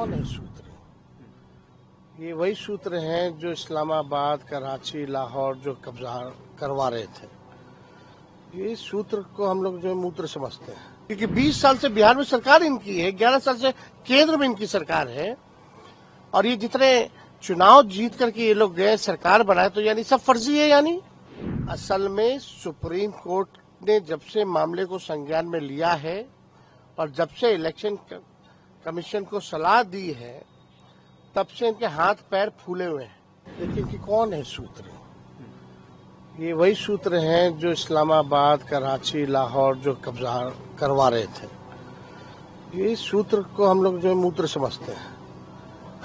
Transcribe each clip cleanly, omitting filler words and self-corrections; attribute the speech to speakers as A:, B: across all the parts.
A: कौन है सूत्र? ये वही सूत्र हैं जो इस्लामाबाद, कराची, लाहौर जो कब्जा करवा रहे थे। ये सूत्र को हम लोग जो है मूत्र समझते हैं, क्योंकि 20 साल से बिहार में सरकार इनकी है, 11 साल से केंद्र में इनकी सरकार है, और ये जितने चुनाव जीत करके ये लोग गए सरकार बनाए, तो यानी सब फर्जी है। यानी असल में सुप्रीम कोर्ट ने जब से मामले को संज्ञान में लिया है और जब से इलेक्शन कमीशन को सलाह दी है, तब से इनके हाथ पैर फूले हुए हैं। लेकिन कि कौन है सूत्र? ये वही सूत्र हैं जो इस्लामाबाद, कराची, लाहौर जो कब्जा करवा रहे थे। ये सूत्र को हम लोग जो है मूत्र समझते हैं,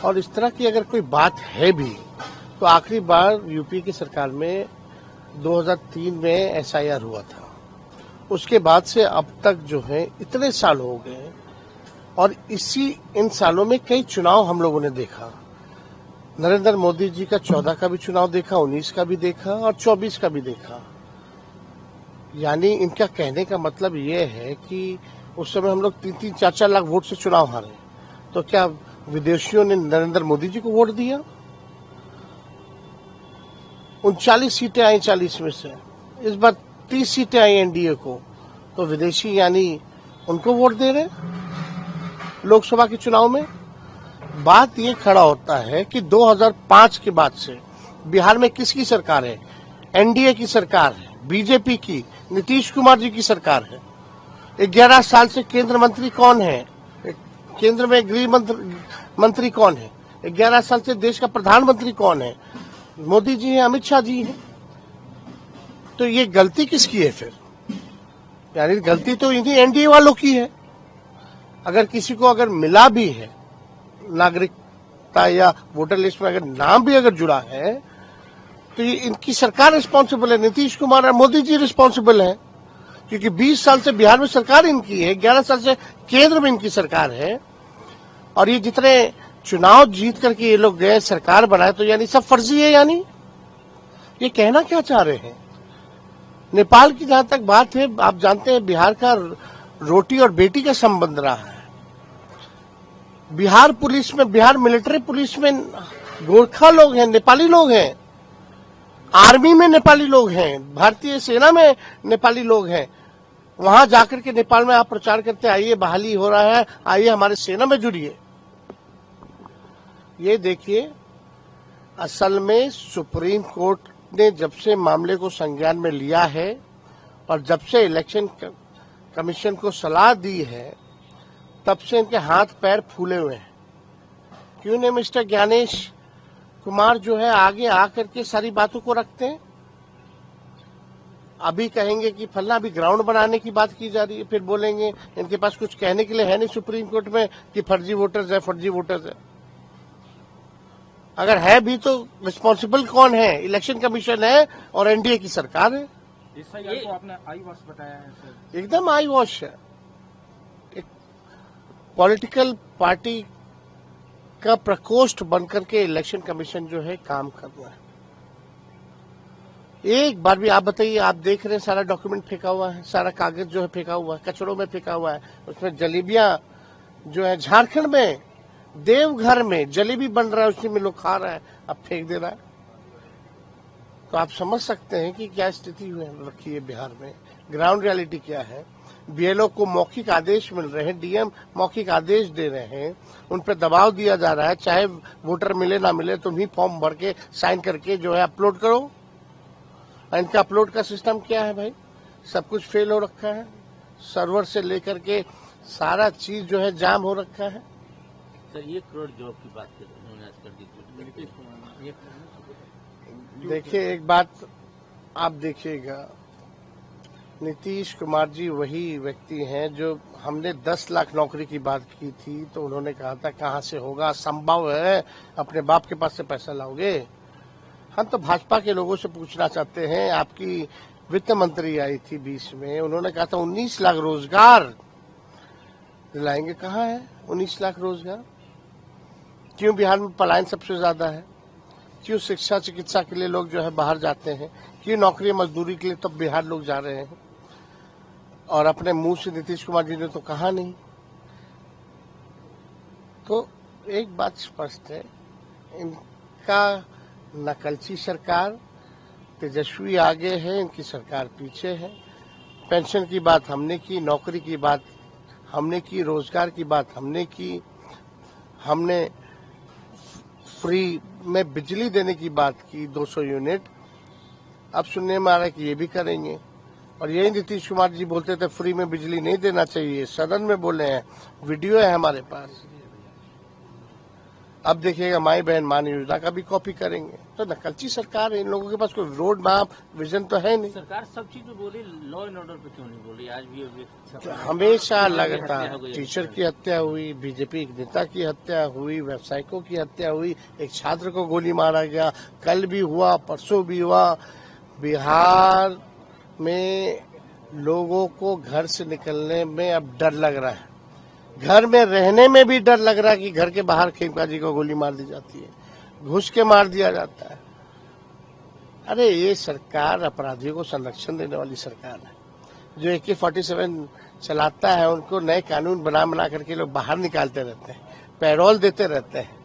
A: और इस तरह की अगर कोई बात है भी तो आखिरी बार यूपी की सरकार में 2003 में SIR हुआ था। उसके बाद से अब तक जो है इतने साल हो गए, और इन सालों में कई चुनाव हम लोगों ने देखा। नरेंद्र मोदी जी का 14 का भी चुनाव देखा, 19 का भी देखा और 24 का भी देखा। यानी इनका कहने का मतलब ये है कि उस समय हम लोग 3-3, 4-4 लाख वोट से चुनाव हारे, तो क्या विदेशियों ने नरेंद्र मोदी जी को वोट दिया? 39 सीटें आई 40 में से, इस बार 30 सीटें आई एनडीए को, तो विदेशी यानी उनको वोट दे रहे लोकसभा के चुनाव में। बात ये खड़ा होता है कि 2005 के बाद से बिहार में किसकी सरकार है? एनडीए की सरकार है, बीजेपी की, नीतीश कुमार जी की सरकार है। 11 साल से केंद्र मंत्री कौन है? केंद्र में गृह मंत्री कौन है? 11 साल से देश का प्रधानमंत्री कौन है? मोदी जी हैं, अमित शाह जी हैं। तो ये गलती किसकी है फिर? यानी गलती तो इन्हीं एनडीए वालों की है। अगर किसी को अगर मिला भी है नागरिकता या वोटर लिस्ट में अगर नाम भी अगर जुड़ा है, तो ये इनकी सरकार रिस्पॉन्सिबल है, नीतीश कुमार और मोदी जी रिस्पॉन्सिबल है, क्योंकि 20 साल से बिहार में सरकार इनकी है, 11 साल से केंद्र में इनकी सरकार है, और ये जितने चुनाव जीत करके ये लोग गए सरकार बनाए, तो यानी सब फर्जी है। यानी ये कहना क्या चाह रहे हैं? नेपाल की जहां तक बात है, आप जानते हैं बिहार का रोटी और बेटी का संबंध रहा है। बिहार पुलिस में, बिहार मिलिट्री पुलिस में गोरखा लोग हैं, नेपाली लोग हैं, आर्मी में नेपाली लोग हैं, भारतीय सेना में नेपाली लोग हैं। वहां जाकर के नेपाल में आप प्रचार करते आइए बहाली हो रहा है, आइए हमारे सेना में जुड़िए। ये देखिए, असल में सुप्रीम कोर्ट ने जब से मामले को संज्ञान में लिया है और जब से इलेक्शन कमीशन को सलाह दी है, तब से इनके हाथ पैर फूले हुए हैं। क्यों नहीं मिस्टर ज्ञानेश कुमार जो है आगे आकर के सारी बातों को रखते हैं? अभी कहेंगे कि फलना अभी ग्राउंड बनाने की बात की जा रही है, फिर बोलेंगे इनके पास कुछ कहने के लिए है नहीं सुप्रीम कोर्ट में कि फर्जी वोटर्स है, फर्जी वोटर्स है। अगर है भी तो रिस्पॉन्सिबल कौन है? इलेक्शन कमीशन है और एनडीए की सरकार है।
B: SIR को आपने आई वॉश बताया है सर?
A: एकदम आई वॉश है। एक पॉलिटिकल पार्टी का प्रकोष्ठ बनकर के इलेक्शन कमीशन जो है काम कर रहा है। एक बार भी आप बताइए, आप देख रहे हैं सारा डॉक्यूमेंट फेंका हुआ है, सारा कागज जो है फेंका हुआ है, कचड़ों में फेंका हुआ है। उसमें जलेबियां जो है झारखंड में देवघर में जलेबी बन रहा है, उसी में लोग खा रहा है, अब फेंक दे रहा है। तो आप समझ सकते हैं कि क्या स्थिति हुई रखी है बिहार में, ग्राउंड रियलिटी क्या है। बीएलओ को मौखिक आदेश मिल रहे हैं, डीएम मौखिक आदेश दे रहे हैं, उन पर दबाव दिया जा रहा है, चाहे वोटर मिले ना मिले तुम ही फॉर्म भर के साइन करके जो है अपलोड करो। इनका अपलोड का सिस्टम क्या है भाई? सब कुछ फेल हो रखा है, सर्वर से लेकर के सारा चीज जो है जाम हो रखा है।
C: सर 1 करोड़ जॉब की बात कर उन्होंने आज कर दी।
A: देखिए एक बात आप देखिएगा, नीतीश कुमार जी वही व्यक्ति हैं जो हमने 10 लाख नौकरी की बात की थी, तो उन्होंने कहा था कहां से होगा, संभव है, अपने बाप के पास से पैसा लाओगे। हम तो भाजपा के लोगों से पूछना चाहते हैं, आपकी वित्त मंत्री आई थी 20 में, उन्होंने कहा था 19 लाख रोजगार दिलाएंगे। कहाँ है 19 लाख रोजगार? क्यों बिहार में पलायन सबसे ज्यादा है? क्यों शिक्षा चिकित्सा के लिए लोग जो है बाहर जाते हैं? क्यों नौकरी मजदूरी के लिए तब बिहार लोग जा रहे हैं? और अपने मुंह से नीतीश कुमार जी ने तो कहा नहीं। तो एक बात स्पष्ट है, इनका नकलची सरकार, तेजस्वी आगे है, इनकी सरकार पीछे है। पेंशन की बात हमने की, नौकरी की बात हमने की, रोजगार की बात हमने की, हमने फ्री में बिजली देने की बात की 200 यूनिट। अब सुनने में आ रहा है कि ये भी करेंगे। और यही नीतीश कुमार जी बोलते थे फ्री में बिजली नहीं देना चाहिए, सदन में बोले हैं, वीडियो है हमारे पास। अब देखिएगा माई बहन मान योजना का भी कॉपी करेंगे। तो नकलची सरकार है, इन लोगों के पास कोई रोड मैप विजन तो है नहीं।
C: सरकार सब चीज पे बोली, लॉ एंड ऑर्डर पे क्यों नहीं बोली? आज भी
A: तो हमेशा लगातार टीचर की हत्या हुई, बीजेपी एक नेता की हत्या हुई, व्यवसायिकों की हत्या हुई, एक छात्र को गोली मारा गया, कल भी हुआ, परसों भी हुआ। बिहार में लोगों को घर से निकलने में अब डर लग रहा है, घर में रहने में भी डर लग रहा है कि घर के बाहर खेमका जी को गोली मार दी जाती है, घुस के मार दिया जाता है। अरे ये सरकार अपराधियों को संरक्षण देने वाली सरकार है। जो AK-47 चलाता है उनको नए कानून बना करके लोग बाहर निकालते रहते हैं, पैरोल देते रहते हैं।